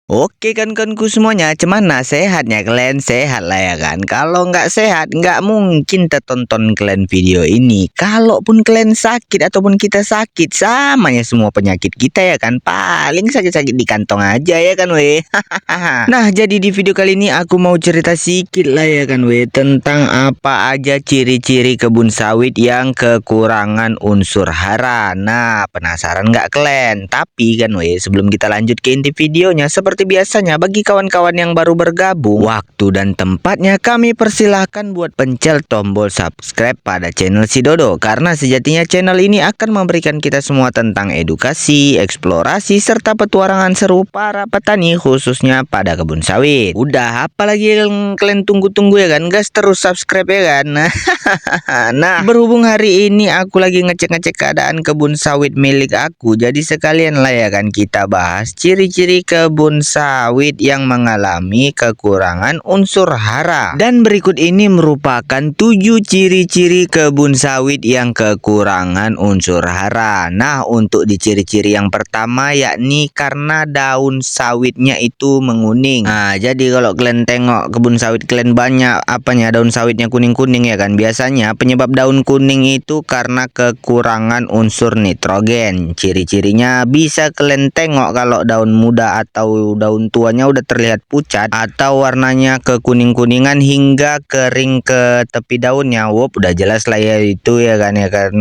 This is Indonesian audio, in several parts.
Oke kan semuanya, cuman sehatnya kalian sehat lah ya kan. Kalau nggak sehat nggak mungkin tertonton kalian video ini. Kalaupun kalian sakit ataupun kita sakit, samanya semua penyakit kita ya kan. Paling sakit-sakit di kantong aja ya kan weh. Nah, jadi di video kali ini aku mau cerita sedikit lah ya kan weh, tentang apa aja ciri-ciri kebun sawit yang kekurangan unsur hara. Nah, penasaran nggak kalian? Tapi kan weh, sebelum kita lanjut ke inti videonya, seperti biasanya bagi kawan-kawan yang baru bergabung, waktu dan tempatnya kami persilahkan buat pencet tombol subscribe pada channel Si Dodo, karena sejatinya channel ini akan memberikan kita semua tentang edukasi, eksplorasi, serta petualangan seru para petani khususnya pada kebun sawit. Udah, apalagi yang kalian tunggu-tunggu ya kan, guys, terus subscribe ya kan. Nah, berhubung hari ini aku lagi ngecek-ngecek keadaan kebun sawit milik aku, jadi sekalian lah ya kan kita bahas ciri-ciri kebun sawit yang mengalami kekurangan unsur hara. Dan berikut ini merupakan 7 ciri-ciri kebun sawit yang kekurangan unsur hara. Nah, untuk di ciri-ciri yang pertama yakni karena daun sawitnya itu menguning. Nah, jadi kalau kalian tengok kebun sawit kalian banyak apanya daun sawitnya kuning-kuning ya kan. Biasanya penyebab daun kuning itu karena kekurangan unsur nitrogen. Ciri-cirinya bisa kalian tengok kalau daun muda atau daun tuanya udah terlihat pucat atau warnanya kekuning-kuningan hingga kering ke tepi daunnya. Udah jelas lah ya itu ya kan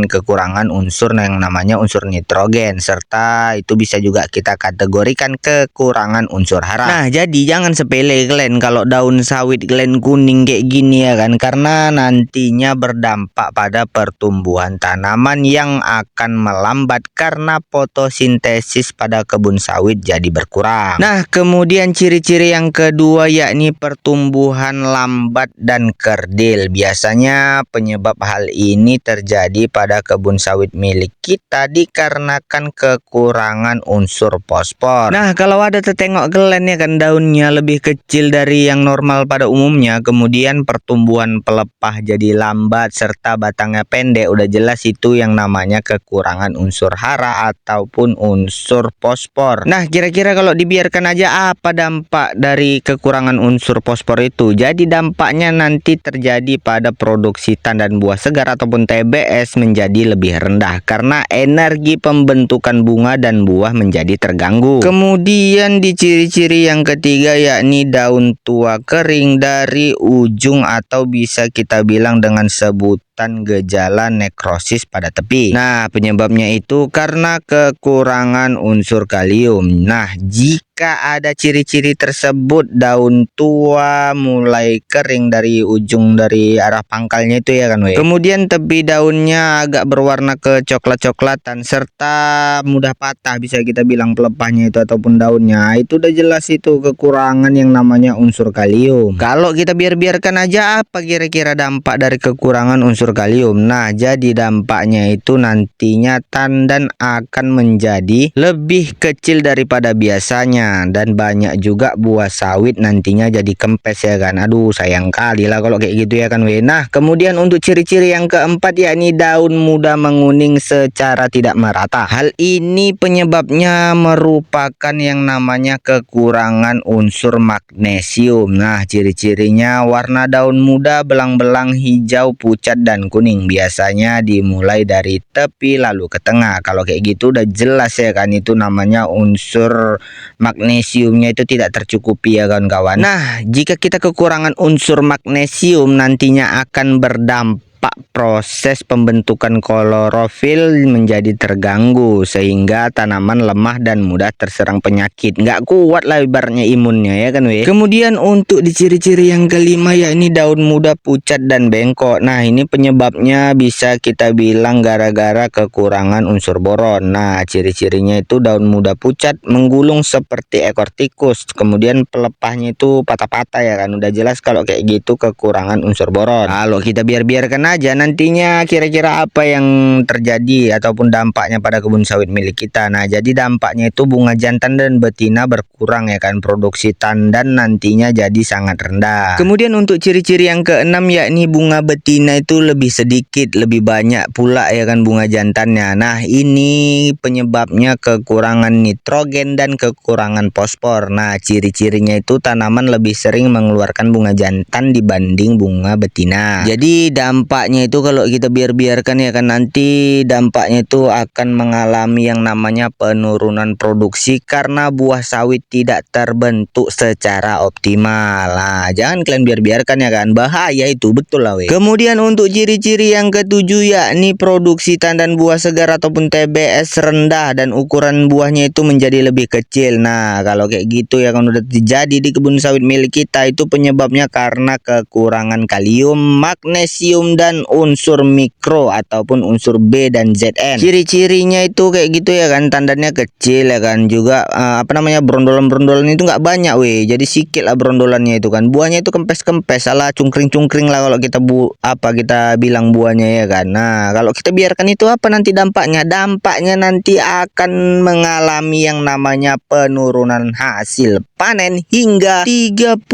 kekurangan unsur yang namanya unsur nitrogen, serta itu bisa juga kita kategorikan kekurangan unsur hara. Nah, jadi jangan sepele kalian kalau daun sawit kalian kuning kayak gini ya kan, karena nantinya berdampak pada pertumbuhan tanaman yang akan melambat karena fotosintesis pada kebun sawit jadi berkurang. Nah, kemudian ciri-ciri yang kedua yakni pertumbuhan lambat dan kerdil. Biasanya penyebab hal ini terjadi pada kebun sawit milik kita dikarenakan kekurangan unsur fosfor. Nah, kalau ada tertengok kalian ya kan daunnya lebih kecil dari yang normal pada umumnya, kemudian pertumbuhan pelepah jadi lambat serta batangnya pendek, udah jelas itu yang namanya kekurangan unsur hara ataupun unsur fosfor. Nah, kira-kira kalau dibiarkan aja apa dampak dari kekurangan unsur fosfor itu? Jadi dampaknya nanti terjadi pada produksi tandan buah segar ataupun TBS menjadi lebih rendah karena energi pembentukan bunga dan buah menjadi terganggu. Kemudian di ciri-ciri yang ketiga yakni daun tua kering dari ujung atau bisa kita bilang dengan sebutan gejala nekrosis pada tepi. Nah, penyebabnya itu karena kekurangan unsur kalium. Nah, jika ada ciri-ciri tersebut, daun tua mulai kering dari ujung dari arah pangkalnya itu ya kan weh. Kemudian tepi daunnya agak berwarna kecoklat-coklatan serta mudah patah, bisa kita bilang pelepahnya itu ataupun daunnya. Itu udah jelas itu kekurangan yang namanya unsur kalium. Kalau kita biarkan aja, apa kira-kira dampak dari kekurangan unsur kalium? Nah, jadi dampaknya itu nantinya tandan akan menjadi lebih kecil daripada biasanya dan banyak juga buah sawit nantinya jadi kempes ya kan. Aduh, sayang kali lah kalau kayak gitu ya kan weh. Nah, kemudian untuk ciri-ciri yang keempat yakni daun muda menguning secara tidak merata. Hal ini penyebabnya merupakan yang namanya kekurangan unsur magnesium. Nah, ciri-cirinya warna daun muda belang-belang hijau, pucat dan kuning. Biasanya dimulai dari tepi lalu ke tengah. Kalau kayak gitu udah jelas ya kan itu namanya unsur magnesiumnya itu tidak tercukupi ya kawan-kawan. Nah, jika kita kekurangan unsur magnesium nantinya akan berdampak proses pembentukan klorofil menjadi terganggu sehingga tanaman lemah dan mudah terserang penyakit. Nggak kuat lah ibaratnya imunnya ya kan weh. Kemudian untuk di ciri-ciri yang kelima yakni daun muda pucat dan bengkok. Nah, ini penyebabnya bisa kita bilang gara-gara kekurangan unsur boron. Nah, ciri-cirinya itu daun muda pucat menggulung seperti ekor tikus. Kemudian pelepahnya itu patah-patah ya kan. Udah jelas kalau kayak gitu kekurangan unsur boron. Kalau kita biarkan aja nantinya kira-kira apa yang terjadi ataupun dampaknya pada kebun sawit milik kita. Nah, jadi dampaknya itu bunga jantan dan betina berkurang ya kan, produksi tandan nantinya jadi sangat rendah. Kemudian untuk ciri-ciri yang keenam yakni bunga betina itu lebih sedikit, lebih banyak pula ya kan bunga jantannya. Nah, ini penyebabnya kekurangan nitrogen dan kekurangan fosfor. Nah, ciri-cirinya itu tanaman lebih sering mengeluarkan bunga jantan dibanding bunga betina. Jadi dampaknya itu kalau kita biarkan ya kan, nanti dampaknya itu akan mengalami yang namanya penurunan produksi karena buah sawit tidak terbentuk secara optimal. Nah, jangan kalian biarkan ya kan, bahaya itu, betul lah weh. Kemudian untuk ciri-ciri yang ketujuh yakni produksi tandan buah segar ataupun TBS rendah dan ukuran buahnya itu menjadi lebih kecil. Nah, kalau kayak gitu ya kan udah terjadi di kebun sawit milik kita, itu penyebabnya karena kekurangan kalium, magnesium dan unsur mikro ataupun unsur B dan Zn. Ciri-cirinya itu kayak gitu ya kan, tandannya kecil ya kan, juga brondolan-brondolan itu nggak banyak weh, jadi sikit lah brondolannya itu kan. Buahnya itu kempes-kempes, salah cungkring-cungkring lah kalau kita bilang buahnya ya kan. Nah, kalau kita biarkan itu apa nanti dampaknya? Dampaknya nanti akan mengalami yang namanya penurunan hasil panen hingga 30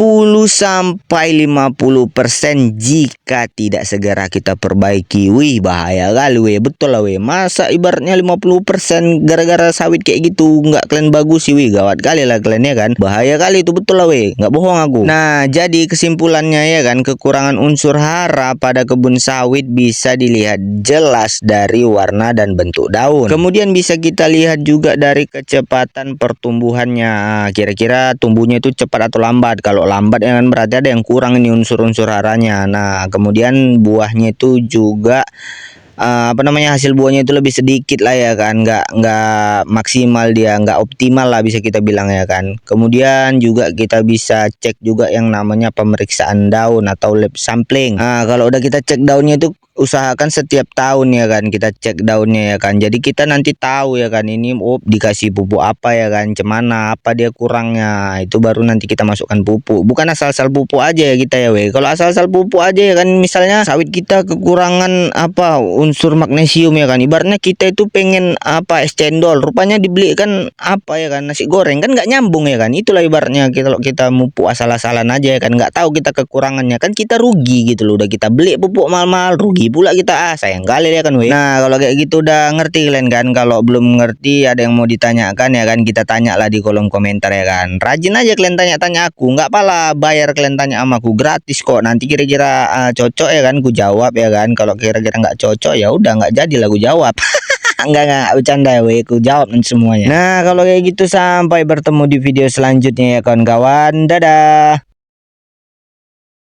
sampai 50% jika tidak segera kita perbaiki. Wih, bahaya kali weh, betul lah weh. Masa ibaratnya 50% gara-gara sawit kayak gitu nggak kalian bagus sih wih, gawat kali lah kalian ya kan. Bahaya kali itu, betul lah weh, nggak bohong aku. Nah, jadi kesimpulannya ya kan, kekurangan unsur hara pada kebun sawit bisa dilihat jelas dari warna dan bentuk daun. Kemudian bisa kita lihat juga dari kecepatan pertumbuhannya. Nah, kira-kira tumbuhnya itu cepat atau lambat. Kalau lambat ya kan berarti ada yang kurang ini unsur-unsur haranya. Nah, kemudian buahnya itu juga hasil buahnya itu lebih sedikit lah ya kan, nggak maksimal, dia nggak optimal lah bisa kita bilang ya kan. Kemudian juga kita bisa cek juga yang namanya pemeriksaan daun atau lab sampling. Nah, kalau udah kita cek daunnya itu usahakan setiap tahun ya kan kita cek daunnya ya kan, jadi kita nanti tahu ya kan ini dikasih pupuk apa ya kan, cemana apa dia kurangnya, itu baru nanti kita masukkan pupuk. Bukan asal-asal pupuk aja ya kita ya weh. Kalau asal-asal pupuk aja ya kan, misalnya sawit kita kekurangan unsur magnesium ya kan, ibaratnya kita itu pengen es cendol, rupanya dibeli kan ya kan nasi goreng, kan nggak nyambung ya kan. Itulah ibaratnya kalau kita pupuk asal-asalan aja ya kan, nggak tahu kita kekurangannya, kan kita rugi gitu loh. Udah kita beli pupuk mahal-mahal, rugi pula kita, sayang kali ya kan weh. Nah, kalau kayak gitu udah ngerti kalian kan. Kalau belum ngerti ada yang mau ditanyakan ya kan, kita tanya lah di kolom komentar ya kan. Rajin aja kalian tanya-tanya aku, nggak pala bayar kalian tanya sama aku, gratis kok. Nanti kira-kira cocok ya kan ku jawab ya kan. Kalau kira-kira nggak cocok ya udah nggak jadi lah ku jawab. Enggak bercanda weh, ku jawab nanti semuanya. Nah, kalau kayak gitu sampai bertemu di video selanjutnya ya kawan-kawan, dadah.